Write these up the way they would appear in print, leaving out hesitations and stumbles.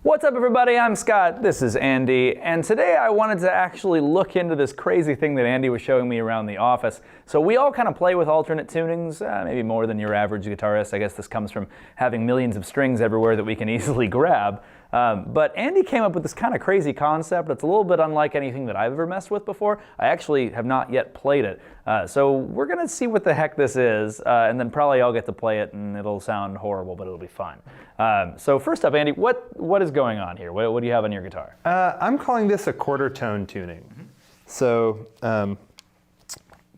What's up, everybody? I'm Scott, this is Andy, and today I wanted to actually look into this crazy thing that Andy was showing me around the office. So we all kind of play with alternate tunings, maybe more than your average guitarist. I guess this comes from having millions of strings everywhere that we can easily grab. But Andy came up with this kind of crazy concept that's a little bit unlike anything that I've ever messed with before. I actually have not yet played it. So we're going to see what the heck this is, and then probably I'll get to play it and it'll sound horrible, but it'll be fun. So first up, Andy, what is going on here? What do you have on your guitar? I'm calling this a quarter tone tuning. Mm-hmm. So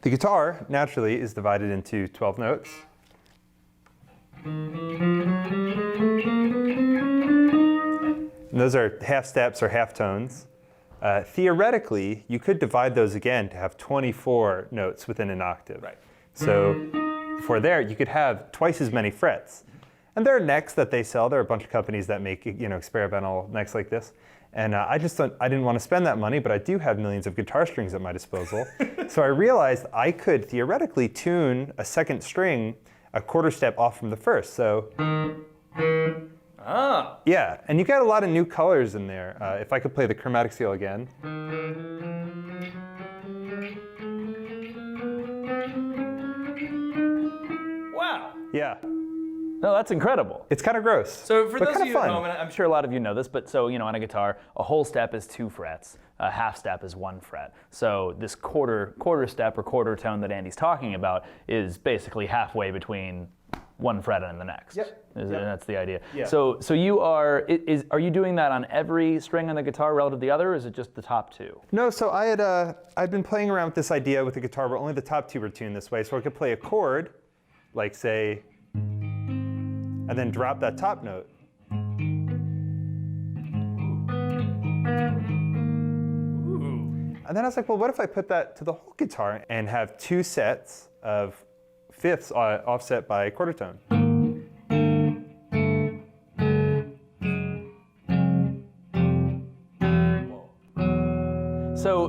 the guitar, naturally, is divided into 12 notes. And those are half steps or half tones. Theoretically, you could divide those again to have 24 notes within an octave. Right. So for there, you could have twice as many frets. And there are necks that they sell. There are a bunch of companies that make experimental necks like this. And I didn't want to spend that money, but I do have millions of guitar strings at my disposal. So I realized I could theoretically tune a second string a quarter step off from the first. So. Ah. Yeah, and you got a lot of new colors in there. If I could play the chromatic scale again. Wow. Yeah. No, that's incredible. It's kind of gross. So for those of you fun. at home, and I'm sure a lot of you know this, but so on a guitar, a whole step is 2 frets, a half step is 1 fret. So this quarter step or quarter tone that Andy's talking about is basically halfway between 1 fret and the next. Yep. That's the idea. Yeah. So you are you doing that on every string on the guitar relative to the other, or is it just the top 2? No, so I'd been playing around with this idea with the guitar, but only the top 2 were tuned this way. So I could play a chord, like say, and then drop that top note. Ooh. And then I was like, well, what if I put that to the whole guitar and have 2 sets of fifths offset by a quarter tone?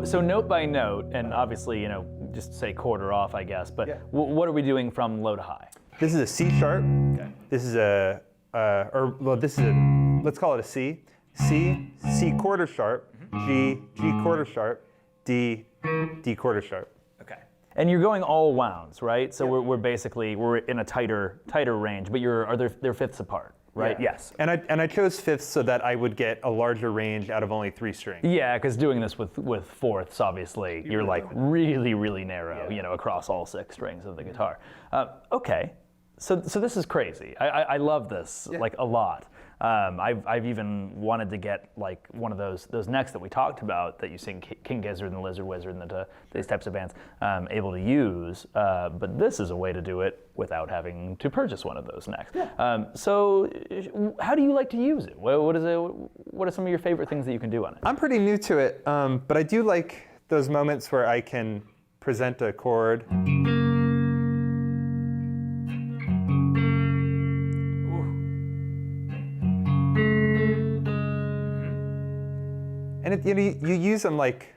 So note by note, and obviously, just say quarter off, I guess, but yeah. What are we doing from low to high? This is a C sharp. Okay. This is let's call it a C. C quarter sharp, G quarter sharp, D quarter sharp. Okay. And you're going all wounds, right? So yep. we're in a tighter range, but they're fifths apart, right? Yeah. Yes. And I chose fifths so that I would get a larger range out of only 3 strings. Yeah, because doing this with fourths, obviously, you're like really, really narrow, yeah. Across all 6 strings of the guitar. Okay. So this is crazy. I love this, yeah. Like a lot. I've even wanted to get like one of those necks that we talked about that you sing King Gizzard and the Lizard Wizard and these types of bands able to use. But this is a way to do it without having to purchase one of those necks. Yeah. So how do you like to use it? What are some of your favorite things that you can do on it? I'm pretty new to it, but I do like those moments where I can present a chord. And you use them like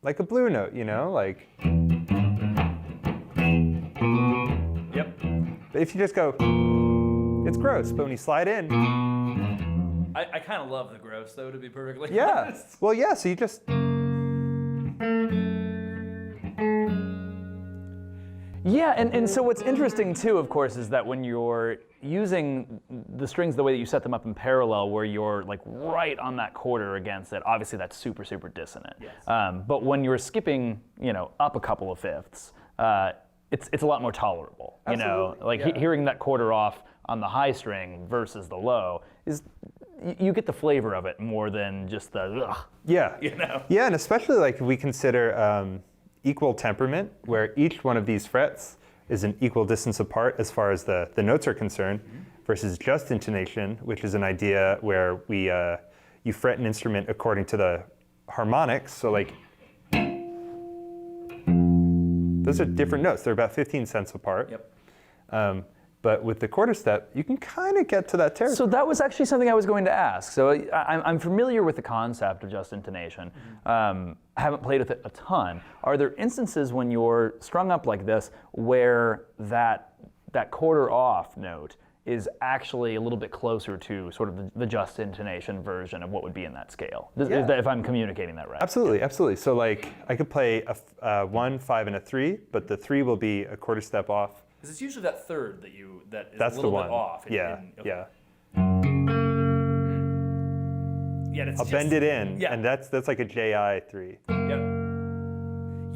a blue note, like. Yep. But if you just go, it's gross. But when you slide in. I kind of love the gross, though, to be perfectly honest. Well, yeah. So you just. Yeah, and so what's interesting too, of course, is that when you're using the strings the way that you set them up in parallel, where you're like right on that quarter against it, obviously that's super, super dissonant. Yes. But when you're skipping, up a couple of fifths, it's a lot more tolerable. Absolutely. Yeah. Hearing that quarter off on the high string versus the low is. You get the flavor of it more than just the ugh. Yeah. Yeah, and especially like if we consider. Equal temperament, where each one of these frets is an equal distance apart as far as the notes are concerned, versus just intonation, which is an idea where you fret an instrument according to the harmonics. So like, those are different notes. They're about 15 cents apart. Yep. But with the quarter step, you can kind of get to that territory. So that was actually something I was going to ask. So I'm familiar with the concept of just intonation. I haven't played with it a ton. Are there instances when you're strung up like this where that quarter off note is actually a little bit closer to sort of the just intonation version of what would be in that scale. If I'm communicating that right. Absolutely, absolutely. So like I could play a 1, 5, and a 3, but the 3 will be a quarter step off. Because it's usually that third that is That's a little the one. bit off. Yeah, okay. yeah. Yeah, it's I'll bend it in, and that's like a JI3. Yep.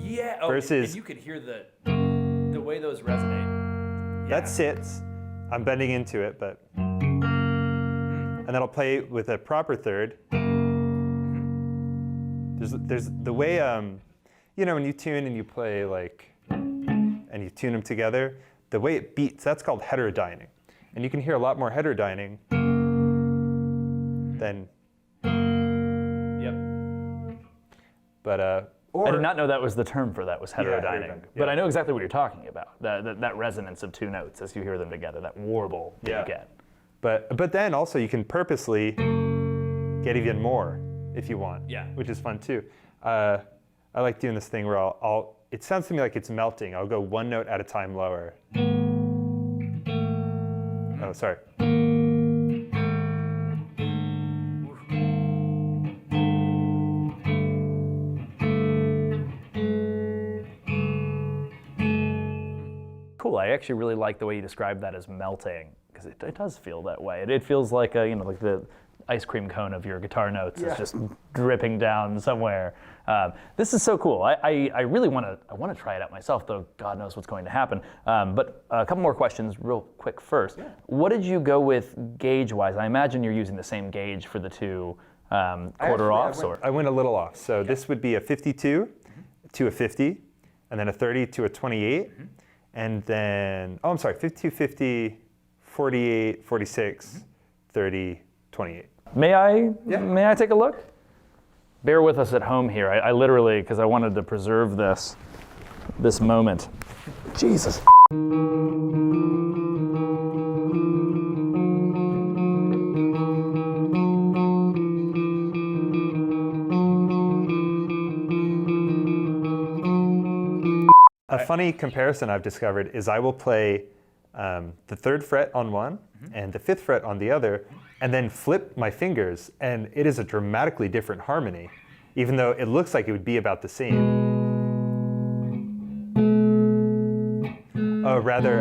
Yeah. Oh, Versus and you could hear the way those resonate. Yeah. that sits. I'm bending into it, but and then I'll play with a proper third. There's the way you know, when you tune and you play like and you tune them together, the way it beats, that's called heterodyning, and you can hear a lot more heterodyning than. Yep. But I did not know that was the term for that, was heterodyning. heterodyning, But yeah. I know exactly what you're talking about. That resonance of two notes as you hear them together, that warble that you get. But then also you can purposely get even more if you want. Yeah. Which is fun too. I like doing this thing where it sounds to me like it's melting. I'll go one note at a time lower. Oh, sorry. Cool. I actually really like the way you described that as melting, because it does feel that way. It feels like like the ice cream cone of your guitar notes is just dripping down somewhere. This is so cool. I really want to try it out myself, though God knows what's going to happen. But a couple more questions real quick first. Yeah. What did you go with gauge-wise? I imagine you're using the same gauge for the two quarter offs. I went a little off. So this would be a 52 to a 50, and then a 30 to a 28. And then, 52, 50, 48, 46, 30, 28. May I take a look? Bear with us at home here. I literally, because I wanted to preserve this moment. Jesus. A funny comparison I've discovered is I will play the 3rd fret on one and the 5th fret on the other, and then flip my fingers, and it is a dramatically different harmony, even though it looks like it would be about the same. Oh, rather,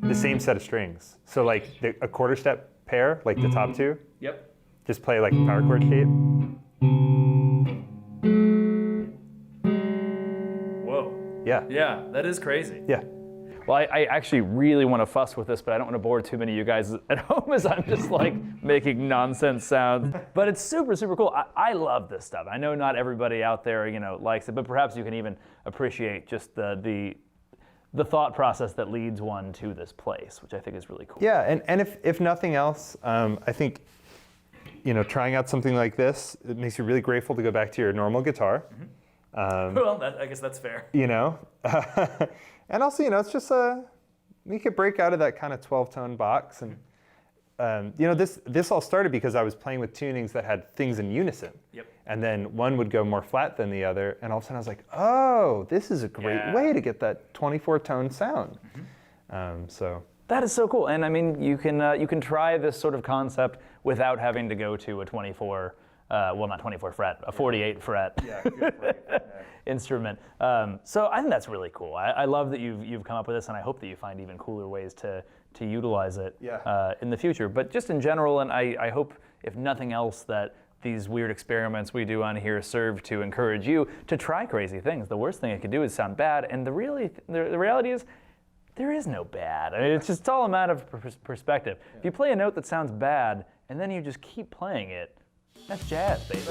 the same set of strings. So like a quarter step pair, like the top two. Yep. Just play like a power chord shape. Yeah. Yeah, that is crazy. Yeah. Well, I actually really want to fuss with this, but I don't want to bore too many of you guys at home as I'm just like making nonsense sounds. But it's super, super cool. I love this stuff. I know not everybody out there, likes it, but perhaps you can even appreciate just the thought process that leads one to this place, which I think is really cool. Yeah, and if nothing else, I think, trying out something like this, it makes you really grateful to go back to your normal guitar. Well, I guess that's fair. And also, it's just you could break out of that kind of 12-tone box. And, this all started because I was playing with tunings that had things in unison. Yep. And then one would go more flat than the other. And all of a sudden I was like, oh, this is a great way to get that 24-tone sound. So that is so cool. And I mean, you can try this sort of concept without having to go to a 24 well, not 24 fret, a 48 fret instrument. So I think that's really cool. I love that you've come up with this, and I hope that you find even cooler ways to utilize it in the future. But just in general, and I hope, if nothing else, that these weird experiments we do on here serve to encourage you to try crazy things. The worst thing it could do is sound bad, and the reality is, there is no bad. I mean, it's all a matter of perspective. Yeah. If you play a note that sounds bad, and then you just keep playing it, that's jazz, baby.